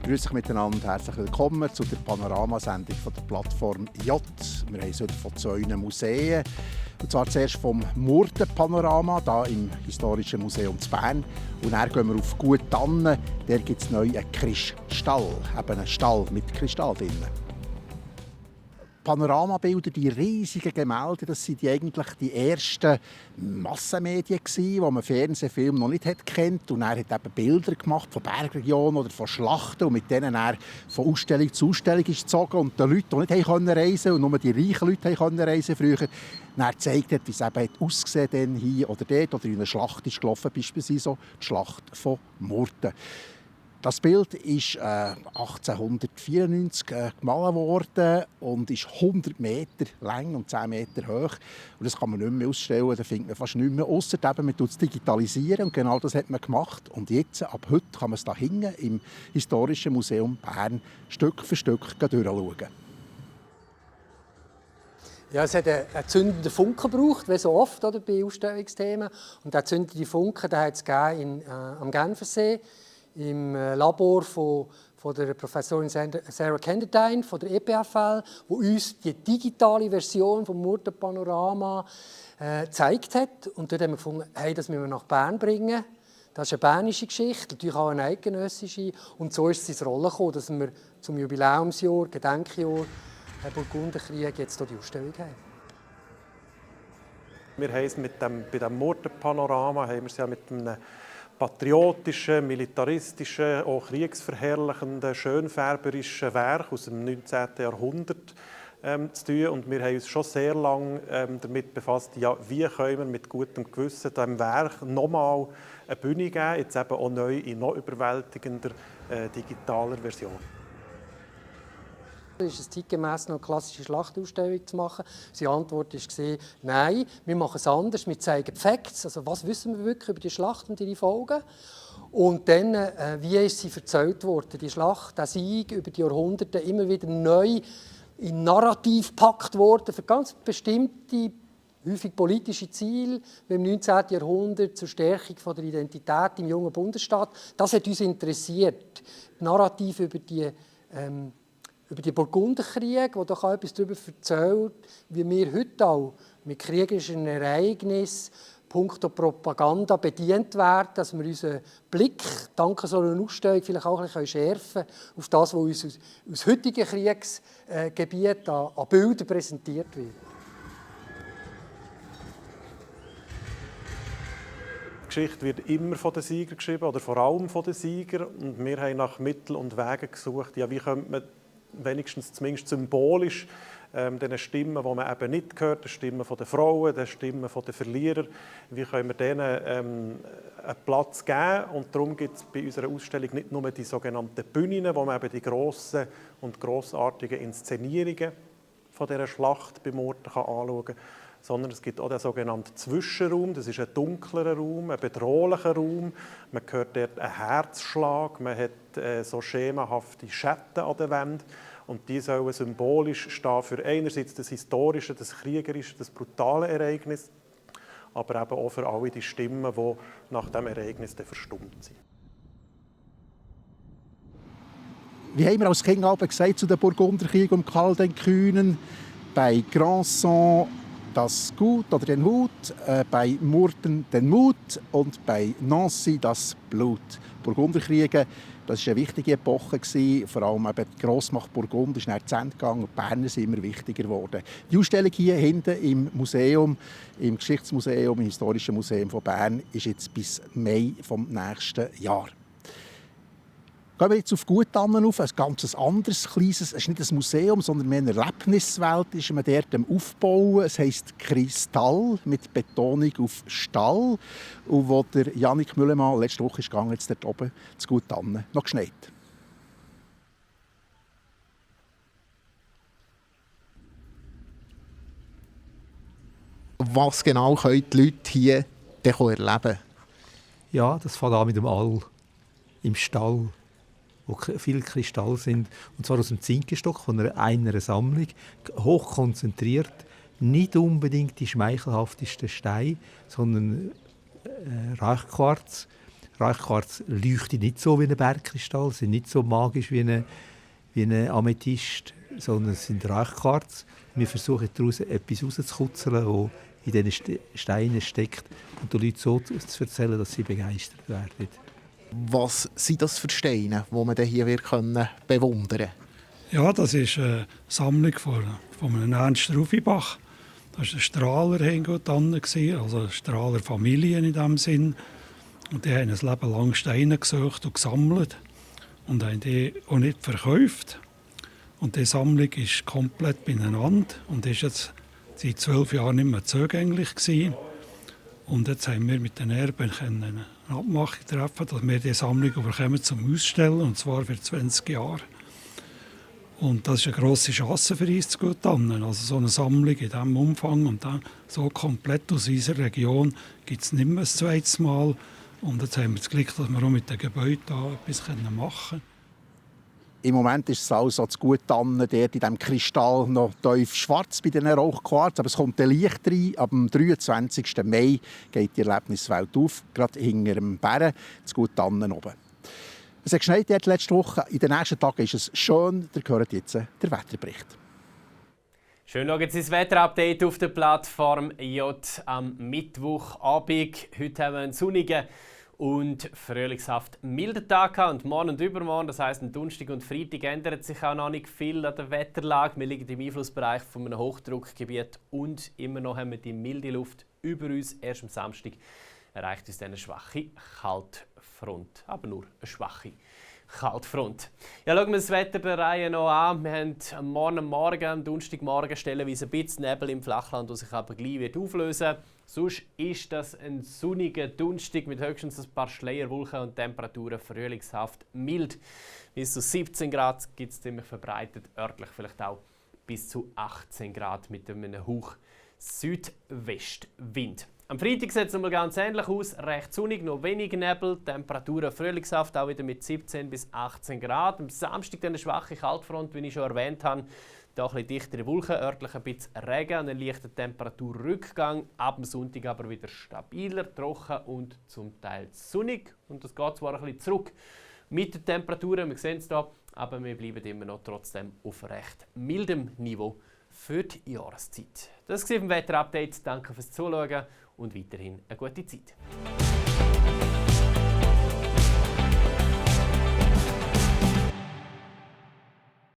Grüß euch miteinander, herzlich willkommen zu der Panoramasendung von der Plattform J. Wir haben heute von 2 Museen. Und zwar zuerst vom Murten-Panorama, hier im Historischen Museum zu Bern. Und dann gehen wir auf Gut Tannen. Da gibt es neu einen Kristall, eben einen Stall mit Kristall drin. Panoramabilder, die riesigen Gemälde, das waren eigentlich die ersten Massenmedien, die man Fernsehfilme noch nicht kennt. Und er hat eben Bilder gemacht von Bergregionen oder von Schlachten und mit denen er von Ausstellung zu Ausstellung ist gezogen. Und die Leute, die nicht reisen konnten und nur die reichen Leute konnten reisen früher, er gezeigt hat, wie es eben ausgesehen hier oder dort oder in einer Schlacht ist gelaufen, beispielsweise so die Schlacht von Murten. Das Bild ist 1894 gemalt worden und ist 100 Meter lang und 10 Meter hoch. Und das kann man nicht mehr ausstellen, das findet man fast nicht mehr, ausser man tut es digitalisieren. Und genau das hat man gemacht. Und jetzt, ab heute, kann man es da hinten im Historischen Museum Bern Stück für Stück durchschauen. Ja, es hat einen zündenden Funken gebraucht, wie so oft oder, bei Ausstellungsthemen. Und der zündende Funken hat es am Genfersee im Labor von der Professorin Sarah Kenderdine von der EPFL, wo uns die digitale Version vom Murten-Panorama gezeigt hat. Und dort haben wir gefunden, hey, das müssen wir nach Bern bringen. Das ist eine bernische Geschichte, natürlich auch eine eidgenössische. Und so ist es ins Rollen gekommen, dass wir zum Jubiläumsjahr, Gedenkjahr, Burgunderkrieg jetzt hier die Ausstellung haben. Wir haben es bei dem Murten-Panorama mit einem patriotischen, militaristischen, auch kriegsverherrlichenden, schönfärberischen Werk aus dem 19. Jahrhundert zu tun. Und wir haben uns schon sehr lange damit befasst, ja, wie können wir mit gutem Gewissen diesem Werk nochmal eine Bühne geben, jetzt eben auch neu in noch überwältigender digitaler Version. Ist es zeitgemäss noch eine klassische Schlachtausstellung zu machen? Seine Antwort war, nein, wir machen es anders. Wir zeigen die Facts, also was wissen wir wirklich über die Schlacht und ihre Folgen. Und dann, wie ist sie erzählt worden, die Schlacht, der Sieg über die Jahrhunderte, immer wieder neu in Narrativ gepackt worden, für ganz bestimmte, häufig politische Ziele, wie im 19. Jahrhundert zur Stärkung der Identität im jungen Bundesstaat. Das hat uns interessiert. Das Narrativ über die Burgunderkrieg, der doch auch etwas darüber erzählt, wie wir heute auch mit kriegerischen Ereignissen punkto Propaganda bedient werden, dass wir unseren Blick dank so einer Ausstellung vielleicht auch ein bisschen schärfen können auf das, was uns aus heutigen Kriegsgebieten an Bildern präsentiert wird. Die Geschichte wird immer von den Siegern geschrieben, oder vor allem von den Siegern. Und wir haben nach Mitteln und Wegen gesucht, ja, wie könnte man wenigstens zumindest symbolisch den Stimmen, die man eben nicht hört, den Stimmen der Frauen, den Stimmen der Verlierer, wie können wir denen einen Platz geben? Und darum gibt es bei unserer Ausstellung nicht nur die sogenannten Bühnen, wo man eben die grossen und grossartigen Inszenierungen von dieser Schlacht bei Murten anschauen kann, sondern es gibt auch den sogenannten Zwischenraum. Das ist ein dunklerer Raum, ein bedrohlicher Raum. Man hört dort einen Herzschlag, man hat so schemenhafte Schatten an der Wand. Und die sollen symbolisch stehen für einerseits das historische, das kriegerische, das brutale Ereignis, aber eben auch für alle die Stimmen, die nach diesem Ereignis verstummt sind. Wie haben wir als Kind gesagt zu den Burgunderkrieg um Karl den Kühnen? Bei Grandson das Gut oder den Hut, bei Murten den Mut und bei Nancy das Blut. Burgunderkriege, das war eine wichtige Epoche, vor allem eben die Grossmacht Burgund ist nach zu Ende gegangen und die Berner sind immer wichtiger geworden. Die Ausstellung hier hinten im Museum, im Geschichtsmuseum, im Historischen Museum von Bern, ist jetzt bis Mai vom nächsten Jahr. Gehen wir jetzt auf Gut Tannen auf, ein ganz anderes, kleines, es ist nicht ein Museum, sondern mehr eine Erlebniswelt ist man dort am Aufbauen. Es heisst Kristall, mit Betonung auf Stall. Und wo der Jannik Müllemann letzte Woche ist gegangen, jetzt dort oben zu Gut Tannen, noch geschneit. Was genau können die Leute hier erleben? Ja, das fängt an mit dem All im Stall, wo viele Kristalle sind, und zwar aus dem Zinkenstock von einer Sammlung, hochkonzentriert, nicht unbedingt die schmeichelhaftesten Steine, sondern Rauchquarz, Räuchquarz leuchtet nicht so wie ein Bergkristall, sind nicht so magisch wie ein Amethyst, sondern es sind Räuchquarz. Wir versuchen daraus etwas rauszukutzeln, das in diesen Steinen steckt und den Leuten so zu erzählen, dass sie begeistert werden. Was sind das für Steine, die man hier bewundern kann? Ja, das ist eine Sammlung von einem Ernst Rufibach. Das war ein Strahler, also eine Strahler-Familie in diesem Sinn. Und die haben ein Leben lang Steine gesucht und gesammelt und haben die auch nicht verkauft. Und die Sammlung ist komplett beieinander und ist jetzt seit 12 Jahren nicht mehr zugänglich gewesen. Und jetzt haben wir mit den Erben eine Abmachung treffen, dass wir die Sammlung bekommen zum Ausstellen, und zwar für 20 Jahre. Und das ist eine grosse Chance für uns zu Guttannen. Also so eine Sammlung in diesem Umfang und dann so komplett aus unserer Region gibt es nicht mehr ein zweites Mal. Und jetzt haben wir das Glück, dass wir auch mit den Gebäuden da etwas machen können. Im Moment ist es also zu Guttannen dort in diesem Kristall noch tief schwarz bei diesen Rauchquarz. Aber es kommt ein Licht rein. Ab dem 23. Mai geht die Erlebniswelt auf, gerade hinter dem Bären zu Guttannen oben. Es hat geschneit letzte Woche. In den nächsten Tagen ist es schön. Ihr hört jetzt den Wetterbericht. Schön schauen Sie das Wetterupdate auf der Plattform J am Mittwochabend. Heute haben wir einen sonnigen und frühlingshaft milden Tag und morgen und übermorgen, das heisst, am Donnerstag und Freitag, ändert sich auch noch nicht viel an der Wetterlage. Wir liegen im Einflussbereich von einem Hochdruckgebiet und immer noch haben wir die milde Luft über uns. Erst am Samstag erreicht uns dann eine schwache Kaltfront, aber nur eine schwache Kaltfront. Ja, schauen wir das Wetter der Reihe noch an. Wir haben am Morgen, am Donnerstagmorgen stellenweise ein bisschen Nebel im Flachland, der sich aber gleich wird auflösen wird. Sonst ist das ein sonniger Donnerstag mit höchstens ein paar Schleierwolken und Temperaturen frühlingshaft mild. Bis zu 17 Grad gibt es ziemlich verbreitet, örtlich vielleicht auch bis zu 18 Grad mit einem Hauch Südwestwind. Am Freitag sieht es ganz ähnlich aus, recht sonnig, noch wenig Nebel, Temperaturen frühlingshaft, auch wieder mit 17 bis 18 Grad. Am Samstag dann eine schwache Kaltfront, wie ich schon erwähnt habe. Da ein bisschen dichtere Wolken, örtlich ein bisschen Regen und ein leichter Temperaturrückgang. Ab dem Sonntag aber wieder stabiler, trocken und zum Teil sonnig. Und das geht zwar ein bisschen zurück mit den Temperaturen, wir sehen es hier, aber wir bleiben immer noch trotzdem auf recht mildem Niveau für die Jahreszeit. Das war vom Wetterupdate. Danke fürs Zuschauen und weiterhin eine gute Zeit.